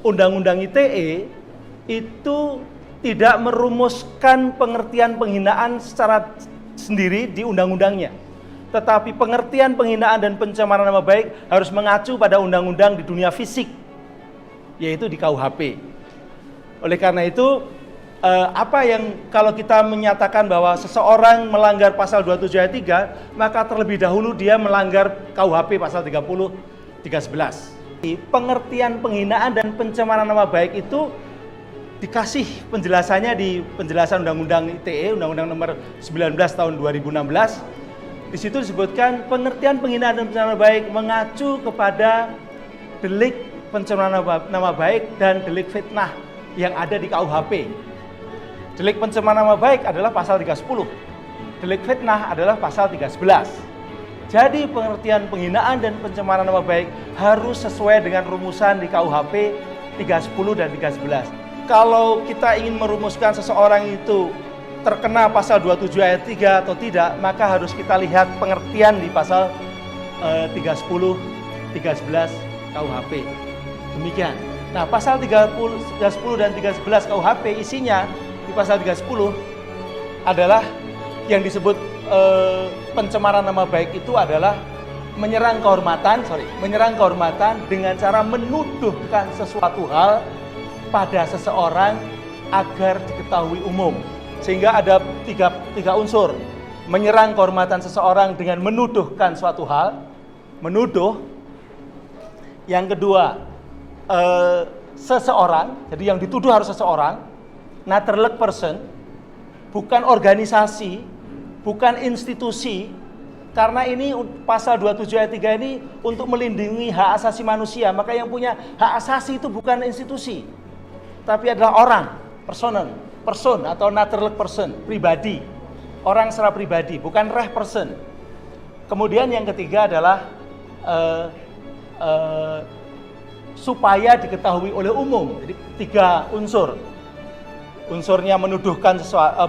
Undang-Undang ITE itu tidak merumuskan pengertian penghinaan secara sendiri di undang-undangnya. Tetapi pengertian penghinaan dan pencemaran nama baik harus mengacu pada undang-undang di dunia fisik, yaitu di KUHP. Oleh karena itu, apa yang kalau kita menyatakan bahwa seseorang melanggar pasal 27 ayat 3, maka terlebih dahulu dia melanggar KUHP pasal 30, 311. Pengertian penghinaan dan pencemaran nama baik itu dikasih penjelasannya di penjelasan Undang-Undang ITE, Undang-Undang Nomor 19 Tahun 2016. Di situ disebutkan pengertian penghinaan dan pencemaran nama baik mengacu kepada delik pencemaran nama baik dan delik fitnah yang ada di KUHP. Delik pencemaran nama baik adalah pasal 310. Delik fitnah adalah pasal 311. Jadi pengertian penghinaan dan pencemaran nama baik harus sesuai dengan rumusan di KUHP 310 dan 311. Kalau kita ingin merumuskan seseorang itu terkena pasal 27 ayat 3 atau tidak, maka harus kita lihat pengertian di pasal 310, 311 KUHP. Demikian. Nah, pasal 310 dan 311 KUHP isinya di pasal 310 adalah yang disebut pencemaran nama baik itu adalah menyerang kehormatan dengan cara menuduhkan sesuatu hal pada seseorang agar diketahui umum. Sehingga ada tiga unsur. Menyerang kehormatan seseorang dengan menuduhkan suatu hal, menuduh. Yang kedua, seseorang, jadi yang dituduh harus seseorang, naturalist person, bukan organisasi, bukan institusi, karena ini pasal 27 ayat 3 ini untuk melindungi hak asasi manusia, maka yang punya hak asasi itu bukan institusi, tapi adalah orang, person atau naturalist person, pribadi, orang secara pribadi, bukan reh person. Kemudian yang ketiga adalah supaya diketahui oleh umum. Jadi 3 unsur. Unsurnya menuduhkan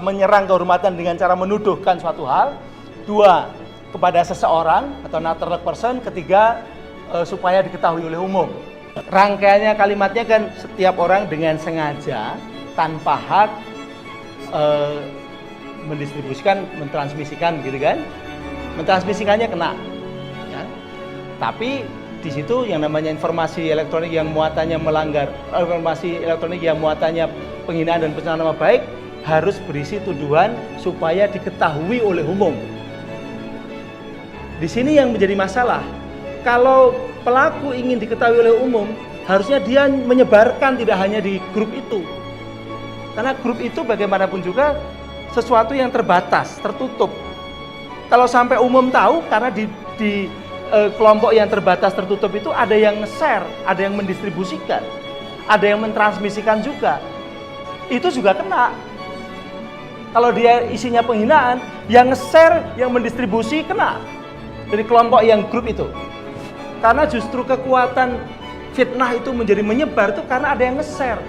menyerang kehormatan dengan cara menuduhkan suatu hal. 2, kepada seseorang atau naturalist person. 3, supaya diketahui oleh umum. Rangkaiannya kalimatnya kan setiap orang dengan sengaja tanpa hak mendistribusikan, mentransmisikan, gitu kan? Mentransmisikannya kena. Ya. Tapi di situ yang namanya informasi elektronik yang muatannya melanggar, informasi elektronik yang muatannya penghinaan dan pencemaran nama baik harus berisi tuduhan supaya diketahui oleh umum. Di sini yang menjadi masalah, kalau pelaku ingin diketahui oleh umum, harusnya dia menyebarkan tidak hanya di grup itu. Karena grup itu bagaimanapun juga sesuatu yang terbatas, tertutup. Kalau sampai umum tahu, karena di kelompok yang terbatas tertutup itu ada yang nge-share, ada yang mendistribusikan, ada yang mentransmisikan juga. Itu juga kena. Kalau dia isinya penghinaan, yang nge-share, yang mendistribusi kena. Dari kelompok yang grup itu. Karena justru kekuatan fitnah itu menjadi menyebar itu karena ada yang nge-share.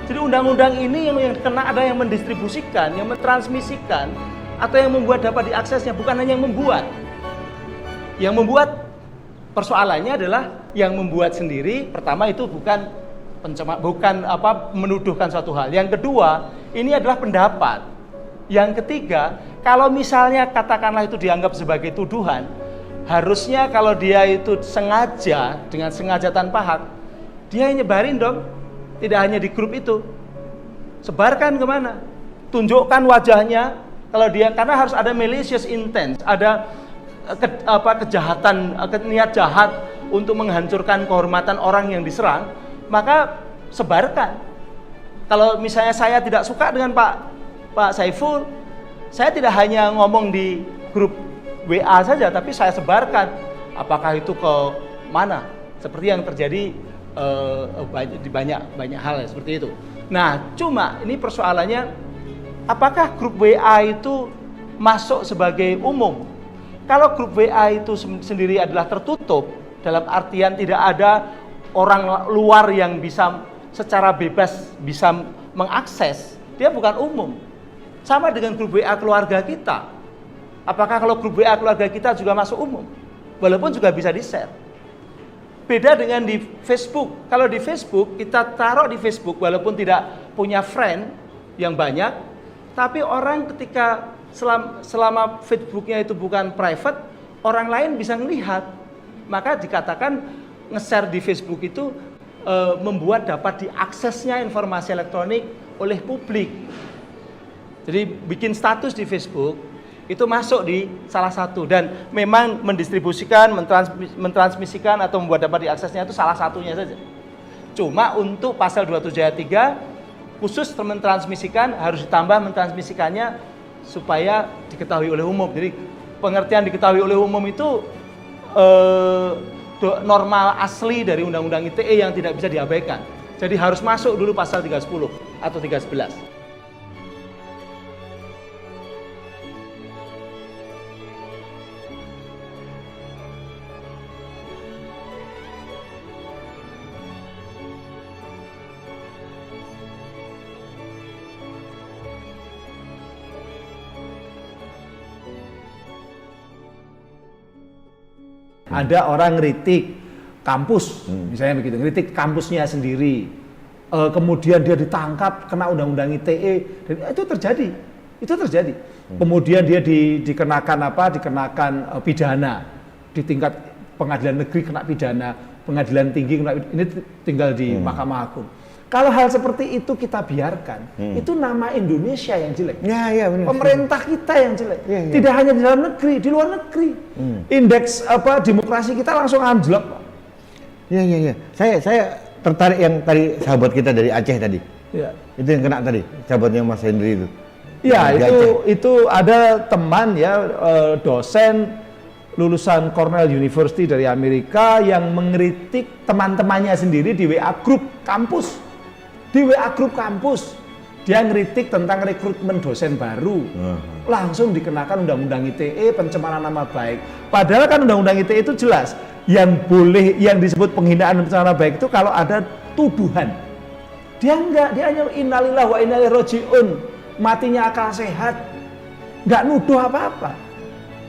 Jadi undang-undang ini yang kena ada yang mendistribusikan, yang mentransmisikan, atau yang membuat dapat diaksesnya, bukan hanya yang membuat. Yang membuat persoalannya adalah yang membuat sendiri. Pertama itu bukan menuduhkan suatu hal. Yang kedua, ini adalah pendapat. Yang ketiga, kalau misalnya katakanlah itu dianggap sebagai tuduhan, harusnya kalau dia itu sengaja, dengan sengaja tanpa hak, dia nyebarin dong. Tidak hanya di grup itu. Sebarkan kemana? Tunjukkan wajahnya. Kalau dia, karena harus ada malicious intent, ada kejahatan, niat jahat untuk menghancurkan kehormatan orang yang diserang, maka sebarkan. Kalau misalnya saya tidak suka dengan Pak Saiful, saya tidak hanya ngomong di grup WA saja, tapi saya sebarkan. Apakah itu ke mana? Seperti yang terjadi di banyak hal ya, seperti itu. Nah, cuma ini persoalannya, apakah grup WA itu masuk sebagai umum? Kalau grup WA itu sendiri adalah tertutup, dalam artian tidak ada orang luar yang bisa secara bebas bisa mengakses, dia bukan umum. Sama dengan grup WA keluarga kita. Apakah kalau grup WA keluarga kita juga masuk umum? Walaupun juga bisa di-share. Beda dengan di Facebook. Kalau di Facebook, kita taruh di Facebook walaupun tidak punya friend yang banyak, tapi orang ketika selama Facebooknya itu bukan private, orang lain bisa melihat. Maka dikatakan nge-share di Facebook itu membuat dapat diaksesnya informasi elektronik oleh publik. Jadi bikin status di Facebook itu masuk di salah satu, dan memang mendistribusikan, mentransmisikan atau membuat dapat diaksesnya itu salah satunya saja. Cuma untuk pasal 27 ayat 3 khusus mentransmisikan harus ditambah mentransmisikannya supaya diketahui oleh umum. Jadi pengertian diketahui oleh umum itu normal asli dari Undang-Undang ITE yang tidak bisa diabaikan. Jadi harus masuk dulu pasal 310 atau 311. Ada orang ngeritik kampus, misalnya begitu, ngeritik kampusnya sendiri, kemudian dia ditangkap kena Undang-Undang ITE, dan itu terjadi. Kemudian dia dikenakan pidana di tingkat pengadilan negeri, kena pidana, pengadilan tinggi kena, ini tinggal di Mahkamah Agung. Kalau hal seperti itu kita biarkan, itu nama Indonesia yang jelek. Ya, benar. Pemerintah kita yang jelek. Ya. Tidak hanya di dalam negeri, di luar negeri. Indeks demokrasi kita langsung anjlok. Ya. Saya tertarik yang tadi sahabat kita dari Aceh tadi. Ya. Itu yang kena tadi, sahabatnya Mas Hendri itu. Ya, itu ada teman ya, dosen lulusan Cornell University dari Amerika yang mengkritik teman-temannya sendiri di WA grup kampus. Di WA grup kampus, dia ngeritik tentang rekrutmen dosen baru. Langsung dikenakan Undang-Undang ITE, pencemaran nama baik. Padahal kan Undang-Undang ITE itu jelas, yang disebut penghinaan dan pencemaran nama baik itu kalau ada tuduhan. Dia enggak, dia hanya innalillahi wa inna ilaihi raji'un, matinya akal sehat, enggak nuduh apa-apa.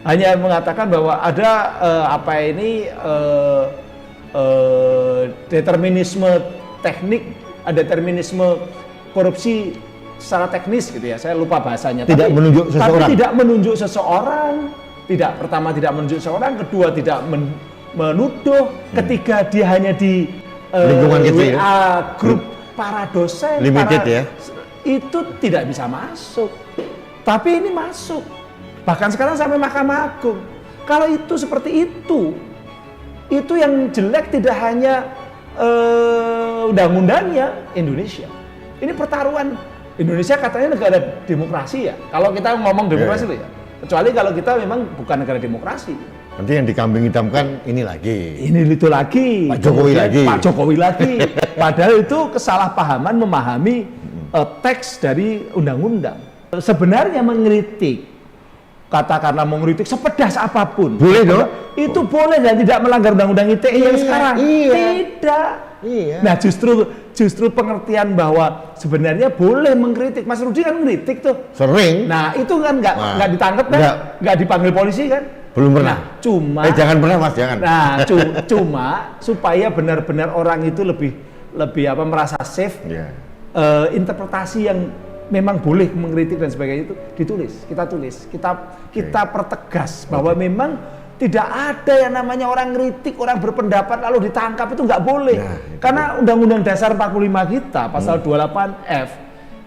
Hanya mengatakan bahwa ada determinisme teknik, ada determinisme korupsi secara teknis gitu ya, saya lupa bahasanya. Tidak menunjuk seseorang. Tapi tidak menunjuk seseorang. Pertama tidak menunjuk seseorang, kedua tidak menuduh, ketiga dia hanya di lingkungan kecil, WA grup para dosen, limited ya. Itu tidak bisa masuk. Tapi ini masuk. Bahkan sekarang sampai Mahkamah Agung. Kalau itu seperti itu yang jelek tidak hanya undang-undangnya Indonesia. Ini pertaruhan. Indonesia katanya negara demokrasi ya. Kalau kita ngomong demokrasi loh ya. Kecuali kalau kita memang bukan negara demokrasi. Nanti yang dikambing hitamkan ini lagi. Ini itu lagi. Pak Jokowi lagi. Pak Jokowi lagi. Padahal itu kesalahpahaman memahami teks dari undang-undang. Sebenarnya mengkritik, katakanlah mengkritik sepedas apapun. Boleh dong? Itu boleh dan tidak melanggar undang-undang ITE yang sekarang. Iya. Tidak. Iya. Nah justru pengertian bahwa sebenarnya boleh mengkritik. Mas Rudi kan mengkritik tuh. Sering. Nah itu kan nggak ditangkap kan? Nggak dipanggil polisi kan? Belum pernah. Nah, cuma. Jangan pernah Mas, jangan. Nah cuma supaya benar-benar orang itu lebih merasa safe. Yeah. Interpretasi yang memang boleh mengkritik dan sebagainya itu kita tulis, kita pertegas bahwa memang tidak ada yang namanya orang kritik, orang berpendapat lalu ditangkap, itu nggak boleh. Karena Undang-Undang Dasar 45 kita pasal 28F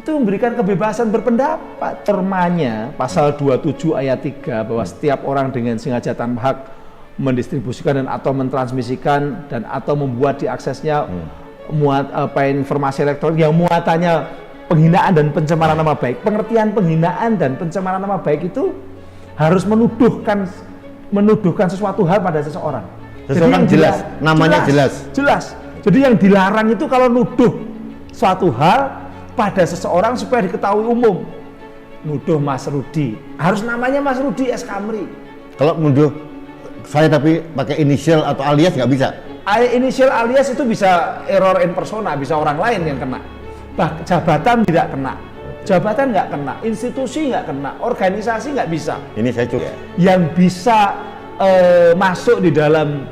itu memberikan kebebasan berpendapat. Normanya pasal 27 ayat 3 bahwa setiap orang dengan sengaja tanpa hak mendistribusikan dan atau mentransmisikan dan atau membuat diaksesnya informasi elektronik yang muatannya penghinaan dan pencemaran nama baik. Pengertian penghinaan dan pencemaran nama baik itu harus menuduhkan sesuatu hal pada seseorang. Seseorang jelas, namanya jelas. Jadi yang dilarang itu kalau nuduh suatu hal pada seseorang supaya diketahui umum. Nuduh Mas Rudi, harus namanya Mas Rudi S. Kamri. Kalau nuduh saya tapi pakai inisial atau alias nggak bisa. Inisial alias itu bisa error in persona, bisa orang lain yang kena. Jabatan tidak kena, jabatan nggak kena, institusi nggak kena, organisasi nggak bisa. Ini saya cukup. Yang bisa masuk di dalam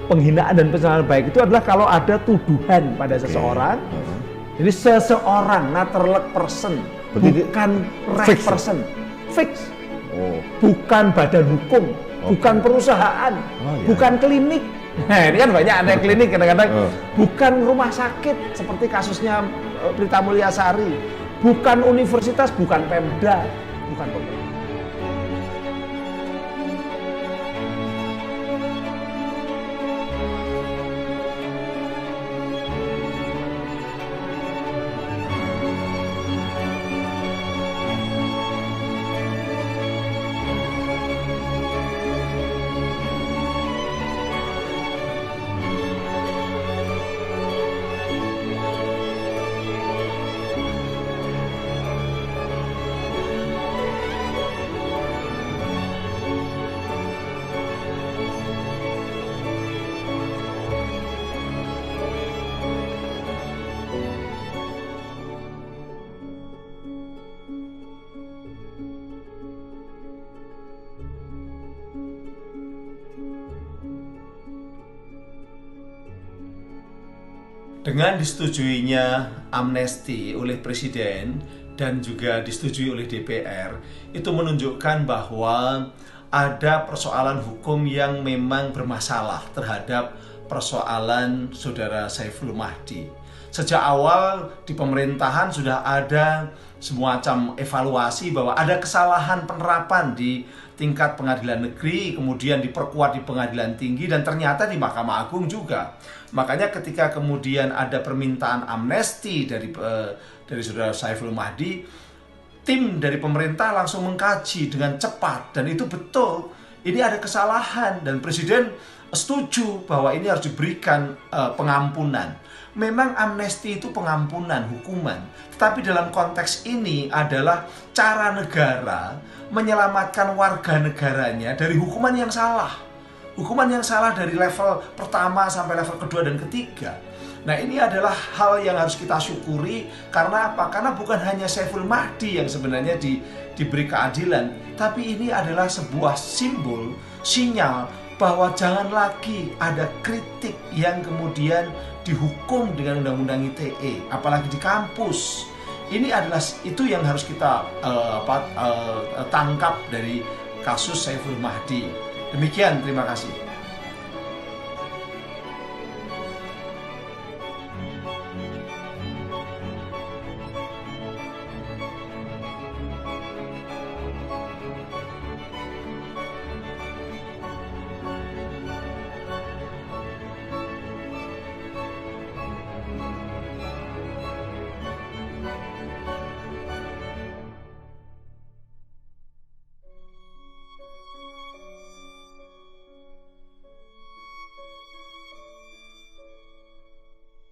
penghinaan dan pencemaran baik itu adalah kalau ada tuduhan pada seseorang. Jadi seseorang, naturalek person, Berarti bukan fix, right person, fix. Oh. Bukan badan hukum, bukan perusahaan, iya. bukan klinik. Nah, ini kan banyak ada klinik kadang-kadang. Bukan rumah sakit seperti kasusnya Prita Mulyasari, bukan universitas, bukan Pemda, bukan pemerintah. Dengan disetujuinya amnesti oleh Presiden dan juga disetujui oleh DPR, itu menunjukkan bahwa ada persoalan hukum yang memang bermasalah terhadap persoalan Saudara Saiful Mahdi. Sejak awal di pemerintahan sudah ada semacam evaluasi bahwa ada kesalahan penerapan di tingkat pengadilan negeri, kemudian diperkuat di pengadilan tinggi, dan ternyata di Mahkamah Agung juga. Makanya ketika kemudian ada permintaan amnesti dari Saudara Saiful Mahdi, tim dari pemerintah langsung mengkaji dengan cepat, dan itu betul, ini ada kesalahan, dan Presiden setuju bahwa ini harus diberikan pengampunan. Memang amnesti itu pengampunan hukuman, tetapi dalam konteks ini adalah cara negara menyelamatkan warga negaranya dari hukuman yang salah. Hukuman yang salah dari level pertama sampai level kedua dan ketiga. Nah, ini adalah hal yang harus kita syukuri. Karena apa? Karena bukan hanya Saiful Mahdi yang sebenarnya diberi keadilan, tapi ini adalah sebuah simbol, sinyal bahwa jangan lagi ada kritik yang kemudian dihukum dengan Undang-Undang ITE, apalagi di kampus. Ini adalah itu yang harus kita tangkap dari kasus Saiful Mahdi. Demikian, terima kasih.